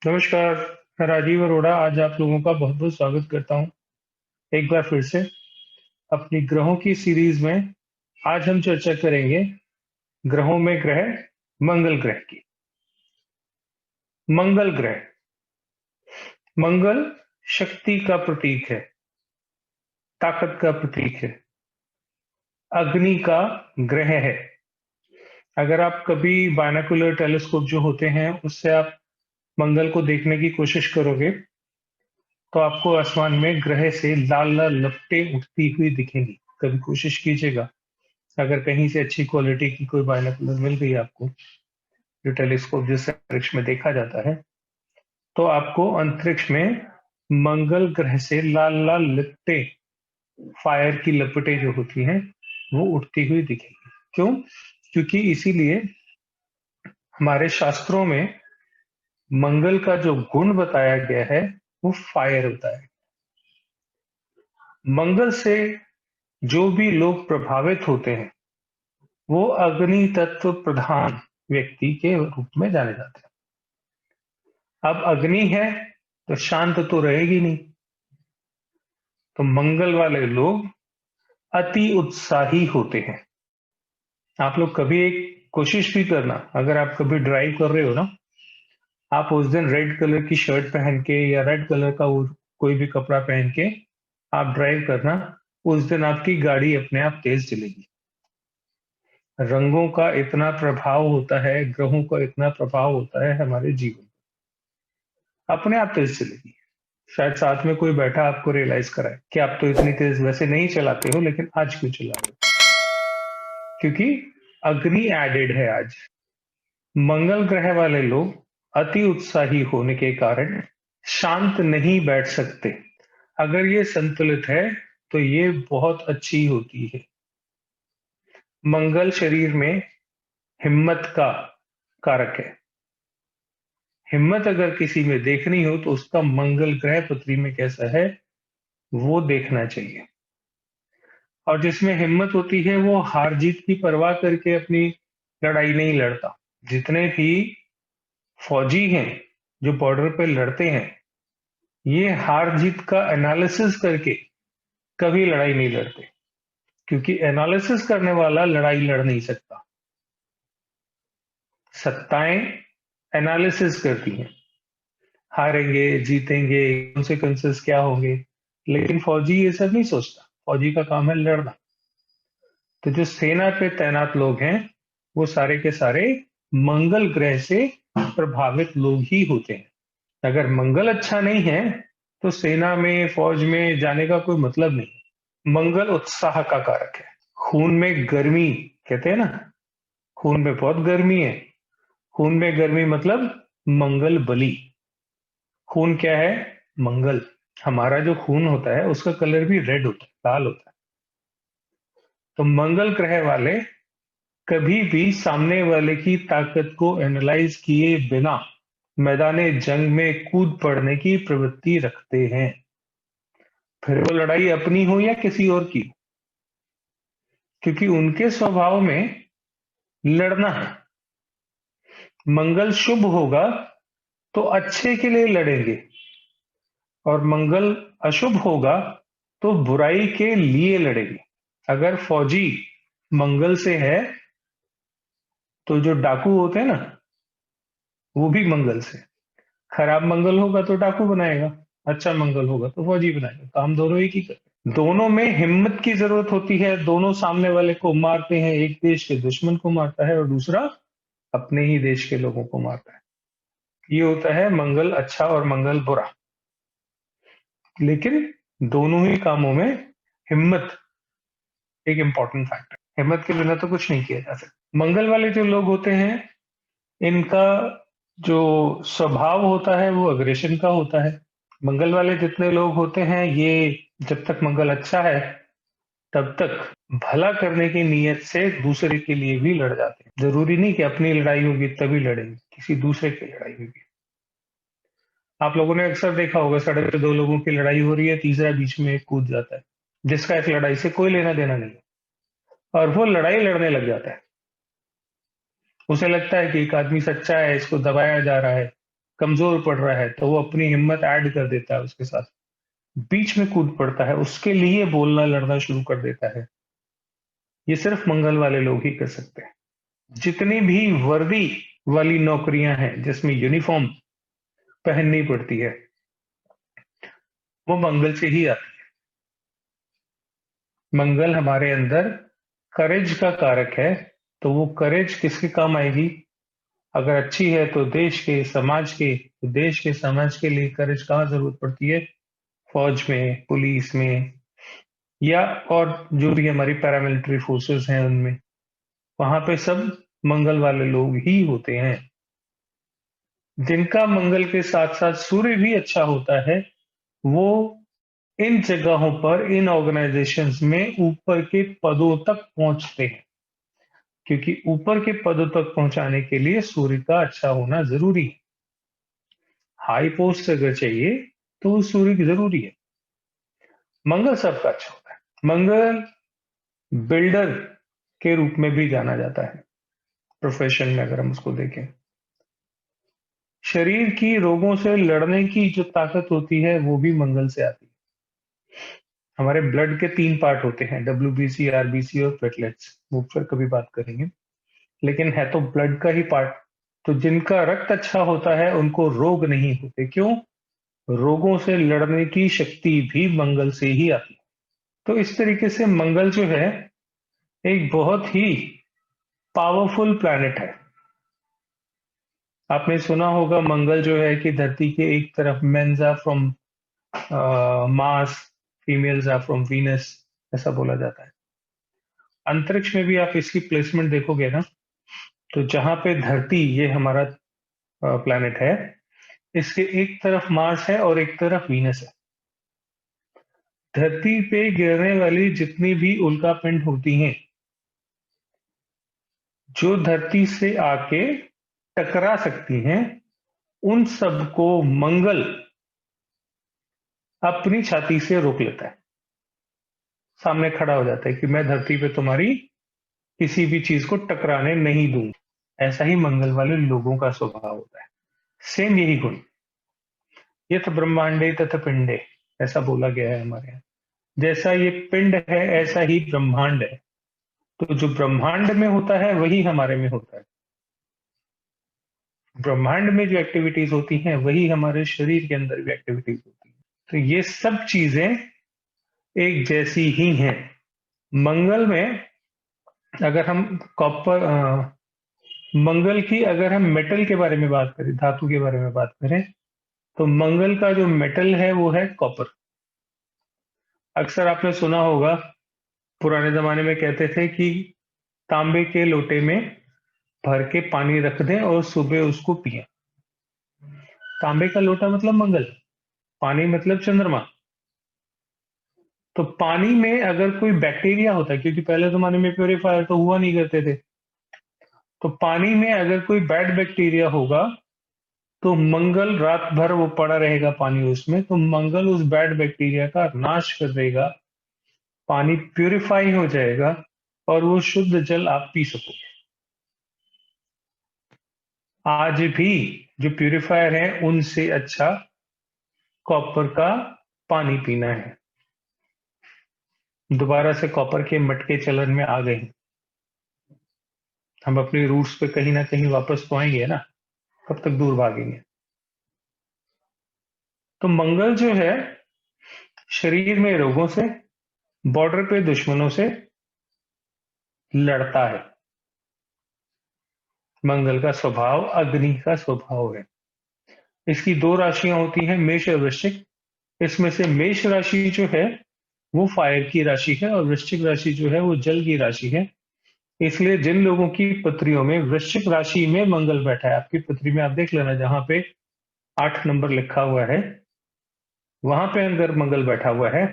नमस्कार, मैं राजीव अरोड़ा आज आप लोगों का बहुत-बहुत स्वागत करता हूँ। एक बार फिर से अपनी ग्रहों की सीरीज में आज हम चर्चा करेंगे ग्रहों में ग्रह मंगल ग्रह की। मंगल ग्रह, मंगल शक्ति का प्रतीक है, ताकत का प्रतीक है, अग्नि का ग्रह है। अगर आप कभी बायनोकुलर टेलीस्कोप जो होते हैं उससे आप मंगल को देखने की कोशिश करोगे तो आपको आसमान में ग्रह से लाल-लाल लपटें उठती हुई दिखेंगी। कभी कोशिश कीजिएगा, अगर कहीं से अच्छी क्वालिटी की कोई बायनोकुलर मिल गई आपको, जो टेलीस्कोप जिससे अंतरिक्ष में देखा जाता है, तो आपको अंतरिक्ष में मंगल ग्रह से लाल-लाल लपटें, फायर की लपटें जो होती हैं, वो उठती हुई दिखेंगी। क्यों? क्योंकि इसीलिए हमारे शास्त्रों में मंगल का जो गुण बताया गया है, वो फायर होता है। मंगल से जो भी लोग प्रभावित होते हैं, वो अग्नि तत्व प्रधान व्यक्ति के रूप में जाने जाते हैं। अब अग्नि है तो शांत तो रहेगी नहीं, तो मंगल वाले लोग अति उत्साही होते हैं। आप लोग कभी एक कोशिश भी करना, अगर आप कभी ड्राइव कर रहे हो ना, आप उस दिन रेड कलर की शर्ट पहन के या रेड कलर का कोई भी कपड़ा पहन के आप ड्राइव करना, उस दिन आपकी गाड़ी अपने आप तेज चलेगी। रंगों का इतना प्रभाव होता है, ग्रहों का इतना प्रभाव होता है हमारे जीवन, अपने आप तेज चलेगी। शायद साथ में कोई बैठा आपको रियलाइज कराए कि आप तो इतनी तेज वैसे नहीं चलाते हो, लेकिन आज क्यों चला रहे हो? क्योंकि अग्नि एडेड है आज। मंगल ग्रह वाले लोग अति उत्साही होने के कारण शांत नहीं बैठ सकते। अगर ये संतुलित है तो ये बहुत अच्छी होती है। मंगल शरीर में हिम्मत का कारक है। हिम्मत अगर किसी में देखनी हो तो उसका मंगल ग्रह पृथ्वी में कैसा है, वो देखना चाहिए। और जिसमें हिम्मत होती है वो हार जीत की परवाह करके अपनी लड़ाई नहीं लड़ता। जितने भी फौजी हैं जो बॉर्डर पे लड़ते हैं, ये हार जीत का एनालिसिस करके कभी लड़ाई नहीं लड़ते, क्योंकि एनालिसिस करने वाला लड़ाई लड़ नहीं सकता। सत्ताएं एनालिसिस करती हैं, हारेंगे जीतेंगे, कॉन्सिक्वेंसेस क्या होंगे, लेकिन फौजी ये सब नहीं सोचता। फौजी का काम है लड़ना। तो जो सेना पे तैनात लोग हैं, वो सारे के सारे मंगल ग्रह से प्रभावित लोग ही होते हैं। अगर मंगल अच्छा नहीं है तो सेना में फौज में जाने का कोई मतलब नहीं। मंगल उत्साह का कारक है। खून में गर्मी, कहते हैं ना, खून में बहुत गर्मी है। खून में गर्मी मतलब मंगल बली। खून क्या है? मंगल। हमारा जो खून होता है उसका कलर भी रेड होता है, लाल होता है। तो मंगल ग्रह वाले कभी भी सामने वाले की ताकत को एनालाइज किए बिना मैदाने जंग में कूद पड़ने की प्रवृत्ति रखते हैं, फिर वो लड़ाई अपनी हो या किसी और की, क्योंकि उनके स्वभाव में लड़ना है। मंगल शुभ होगा तो अच्छे के लिए लड़ेंगे, और मंगल अशुभ होगा तो बुराई के लिए लड़ेंगे। अगर फौजी मंगल से है तो जो डाकू होते हैं ना, वो भी मंगल से। खराब मंगल होगा तो डाकू बनाएगा, अच्छा मंगल होगा तो फौजी बनाएगा। काम दोनों ही की करते। दोनों में हिम्मत की जरूरत होती है। दोनों सामने वाले को मारते हैं। एक देश के दुश्मन को मारता है और दूसरा अपने ही देश के लोगों को मारता है। ये होता है मंगल अच्छा और मंगल बुरा। लेकिन दोनों ही कामों में हिम्मत एक इंपॉर्टेंट फैक्टर। हिम्मत के बिना तो कुछ नहीं किया जा सकता। मंगल वाले जो लोग होते हैं, इनका जो स्वभाव होता है वो अग्रेशन का होता है। मंगल वाले जितने लोग होते हैं, ये जब तक मंगल अच्छा है तब तक भला करने की नीयत से दूसरे के लिए भी लड़ जाते हैं। जरूरी नहीं कि अपनी लड़ाई होगी तभी लड़ेंगे, किसी दूसरे की लड़ाई होगी। आप लोगों ने अक्सर देखा होगा, सड़क पे दो लोगों की लड़ाई हो रही है, तीसरा बीच में एक कूद जाता है, जिसका इस लड़ाई से कोई लेना देना नहीं है, और वो लड़ाई लड़ने लग जाता है। उसे लगता है कि एक आदमी सच्चा है, इसको दबाया जा रहा है, कमजोर पड़ रहा है तो वो अपनी हिम्मत ऐड कर देता है उसके साथ, बीच में कूद पड़ता है, उसके लिए बोलना लड़ना शुरू कर देता है। ये सिर्फ मंगल वाले लोग ही कर सकते हैं। जितनी भी वर्दी वाली नौकरियां हैं जिसमें यूनिफॉर्म पहननी पड़ती है, वो मंगल से ही आती है। मंगल हमारे अंदर करेज का कारक है, तो वो करेज किसके काम आएगी? अगर अच्छी है तो देश के, समाज के, तो देश के समाज के लिए करेज कहाँ जरूरत पड़ती है? फौज में, पुलिस में, या और जो भी हमारी पैरामिलिट्री फोर्सेस हैं उनमें, वहां पे सब मंगल वाले लोग ही होते हैं। जिनका मंगल के साथ साथ सूर्य भी अच्छा होता है, वो इन जगहों पर, इन ऑर्गेनाइजेशंस में ऊपर के पदों तक पहुंचते हैं, क्योंकि ऊपर के पदों तक पहुंचाने के लिए सूर्य का अच्छा होना जरूरी है। हाई पोस्ट अगर चाहिए तो वो सूर्य की जरूरी है। मंगल सबका अच्छा होता है। मंगल बिल्डर के रूप में भी जाना जाता है, प्रोफेशन में अगर हम उसको देखें। शरीर की रोगों से लड़ने की जो ताकत होती है वो भी मंगल से आती है। हमारे ब्लड के 3 पार्ट होते हैं, डब्ल्यूबीसी, आरबीसी और प्लेटलेट्स, वो फिर कभी बात करेंगे, लेकिन है तो ब्लड का ही पार्ट। तो जिनका रक्त अच्छा होता है उनको रोग नहीं होते। क्यों? रोगों से लड़ने की शक्ति भी मंगल से ही आती है। तो इस तरीके से मंगल जो है एक बहुत ही पावरफुल प्लैनेट है। आपने सुना होगा मंगल जो है कि धरती के एक तरफ mens are from Mars, females are from Venus, ऐसा बोला जाता है। अंतरिक्ष में भी आप इसकी प्लेसमेंट देखोगे ना, तो जहां पे धरती, ये हमारा प्लैनेट है, इसके एक तरफ मार्स है और एक तरफ वीनस है। धरती पे गिरने वाली जितनी भी उल्कापिंड होती हैं, जो धरती से आके टकरा सकती हैं, उन सबको मंगल अपनी छाती से रोक लेता है। सामने खड़ा हो जाता है कि मैं धरती पे तुम्हारी किसी भी चीज को टकराने नहीं दूंगा। ऐसा ही मंगल वाले लोगों का स्वभाव होता है। सेम यही गुण, यथ ब्रह्मांडे तथ पिंडे, ऐसा बोला गया है हमारे यहाँ। जैसा ये पिंड है ऐसा ही ब्रह्मांड है। तो जो ब्रह्मांड में होता है वही हमारे में होता है। ब्रह्मांड में जो एक्टिविटीज होती हैं वही हमारे शरीर के अंदर भी एक्टिविटीज होती हैं। तो ये सब चीजें एक जैसी ही हैं। मंगल में अगर हम कॉपर, मंगल की अगर हम मेटल के बारे में बात करें, धातु के बारे में बात करें, तो मंगल का जो मेटल है वो है कॉपर। अक्सर आपने सुना होगा, पुराने जमाने में कहते थे कि तांबे के लोटे में भर के पानी रख दें और सुबह उसको पिएं। तांबे का लोटा मतलब मंगल, पानी मतलब चंद्रमा। तो पानी में अगर कोई बैक्टीरिया होता है, क्योंकि पहले जमाने में प्योरीफायर तो हुआ नहीं करते थे, तो पानी में अगर कोई बैड बैक्टीरिया होगा तो मंगल रात भर वो पड़ा रहेगा पानी उसमें, तो मंगल उस बैड बैक्टीरिया का नाश कर देगा, पानी प्यूरिफाई हो जाएगा और वो शुद्ध जल आप पी सकोगे। आज भी जो प्यूरिफायर है उनसे अच्छा कॉपर का पानी पीना है। दोबारा से कॉपर के मटके चलन में आ गए हैं। हम अपने रूट्स पे कहीं ना कहीं वापस तो आएंगे ना, कब तक दूर भागेंगे? तो मंगल जो है शरीर में रोगों से, बॉर्डर पे दुश्मनों से लड़ता है। मंगल का स्वभाव अग्नि का स्वभाव है। इसकी 2 राशियां होती हैं, मेष और वृश्चिक। इसमें से मेष राशि जो है वो फायर की राशि है और वृश्चिक राशि जो है वो जल की राशि है। इसलिए जिन लोगों की पत्रियों में वृश्चिक राशि में मंगल बैठा है, आपकी पत्री में आप देख लेना, जहां पे 8 नंबर लिखा हुआ है, वहां पे अगर मंगल बैठा हुआ है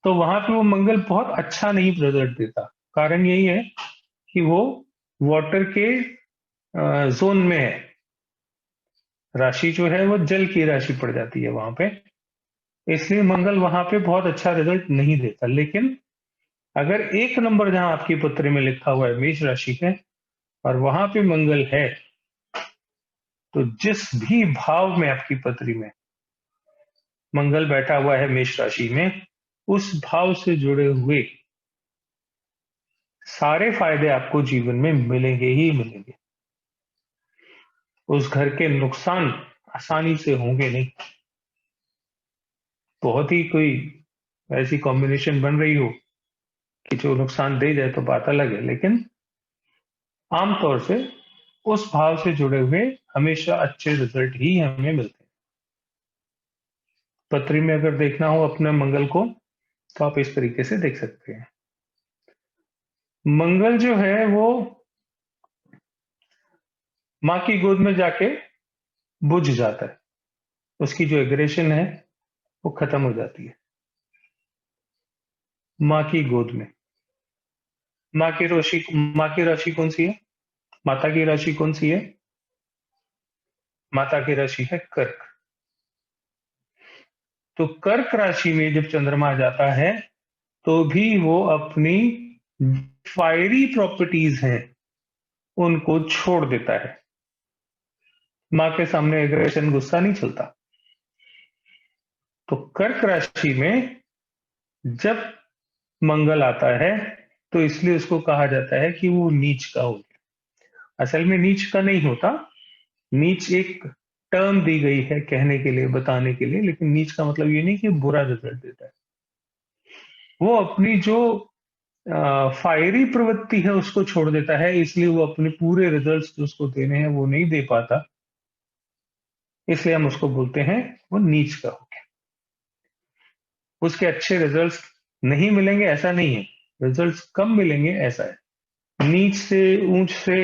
तो वहां पे वो मंगल बहुत अच्छा नहीं रिजल्ट देता। कारण यही है कि वो वाटर के जोन में है। राशि जो है वो जल की राशि पड़ जाती है वहां पे, इसलिए मंगल वहां पे बहुत अच्छा रिजल्ट नहीं देता। लेकिन अगर 1 नंबर जहां आपकी पत्री में लिखा हुआ है मेष राशि है और वहां पे मंगल है, तो जिस भी भाव में आपकी पत्री में मंगल बैठा हुआ है मेष राशि में, उस भाव से जुड़े हुए सारे फायदे आपको जीवन में मिलेंगे ही मिलेंगे। उस घर के नुकसान आसानी से होंगे नहीं। बहुत ही कोई ऐसी कॉम्बिनेशन बन रही हो कि जो नुकसान दे जाए तो बात अलग है, लेकिन आमतौर से उस भाव से जुड़े हुए हमेशा अच्छे रिजल्ट ही हमें मिलते हैं। पत्री में अगर देखना हो अपने मंगल को, तो आप इस तरीके से देख सकते हैं। मंगल जो है वो माँ की गोद में जाके बुझ जाता है, उसकी जो एग्रेशन है वो खत्म हो जाती है माँ की गोद में। माँ की राशि कौन सी है? माता की राशि कौन सी है? माता की राशि है कर्क। तो कर्क राशि में जब चंद्रमा आ जाता है, तो भी वो अपनी फायरी प्रॉपर्टीज हैं उनको छोड़ देता है। माँ के सामने एग्रेशन, गुस्सा नहीं चलता। तो कर्क राशि में जब मंगल आता है, तो इसलिए उसको कहा जाता है कि वो नीच का हो गया। असल में नीच का नहीं होता, नीच एक टर्म दी गई है कहने के लिए, बताने के लिए, लेकिन नीच का मतलब ये नहीं कि बुरा रिजल्ट देता है। वो अपनी जो फायरी प्रवृत्ति है उसको छोड़ देता है, इसलिए वो अपने पूरे रिजल्ट्स जो उसको देने हैं वो नहीं दे पाता, इसलिए हम उसको बोलते हैं वो नीच का हो गया। उसके अच्छे रिजल्ट्स नहीं मिलेंगे ऐसा नहीं है, रिजल्ट्स कम मिलेंगे ऐसा है। नीच से, ऊंच से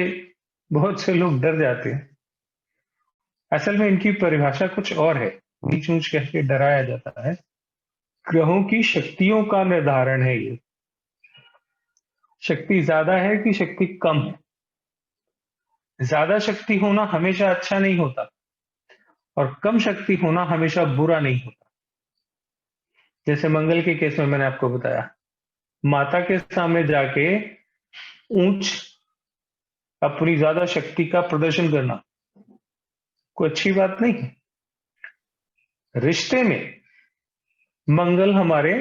बहुत से लोग डर जाते हैं। असल में इनकी परिभाषा कुछ और है। नीच ऊंच कह के डराया जाता है। ग्रहों की शक्तियों का निर्धारण है ये। शक्ति ज्यादा है कि शक्ति कम है? ज्यादा शक्ति होना हमेशा अच्छा नहीं होता, और कम शक्ति होना हमेशा बुरा नहीं होता। जैसे मंगल के केस में मैंने आपको बताया, माता के सामने जाके ऊंच अपनी ज्यादा शक्ति का प्रदर्शन करना कोई अच्छी बात नहीं है। रिश्ते में मंगल हमारे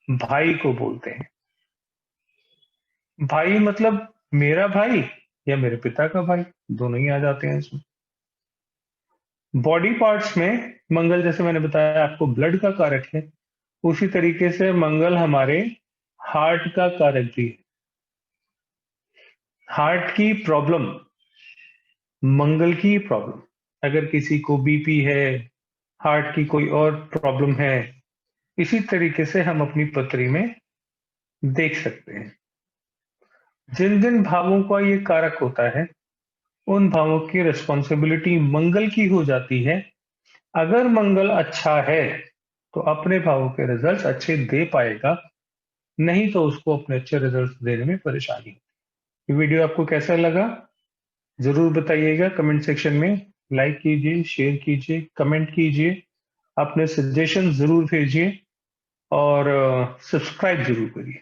भाई को बोलते हैं। भाई मतलब मेरा भाई या मेरे पिता का भाई, दोनों ही आ जाते हैं इसमें। बॉडी पार्ट्स में मंगल, जैसे मैंने बताया आपको, ब्लड का कारक है। उसी तरीके से मंगल हमारे हार्ट का कारक भी है। हार्ट की प्रॉब्लम मंगल की प्रॉब्लम। अगर किसी को बीपी है, हार्ट की कोई और प्रॉब्लम है, इसी तरीके से हम अपनी पत्री में देख सकते हैं। जिन जिन भावों का ये कारक होता है, उन भावों की रिस्पॉन्सिबिलिटी मंगल की हो जाती है। अगर मंगल अच्छा है तो अपने भावों के रिजल्ट्स अच्छे दे पाएगा, नहीं तो उसको अपने अच्छे रिजल्ट्स देने में परेशानी होगी। ये वीडियो आपको कैसा लगा जरूर बताइएगा कमेंट सेक्शन में। लाइक कीजिए, शेयर कीजिए, कमेंट कीजिए, अपने सजेशन जरूर भेजिए, और सब्सक्राइब जरूर करिए।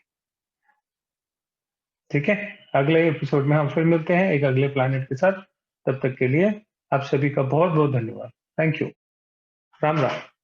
ठीक है, अगले एपिसोड में हम फिर मिलते हैं एक अगले प्लैनेट के साथ। तब तक के लिए आप सभी का बहुत बहुत धन्यवाद। Thank you. राम राम।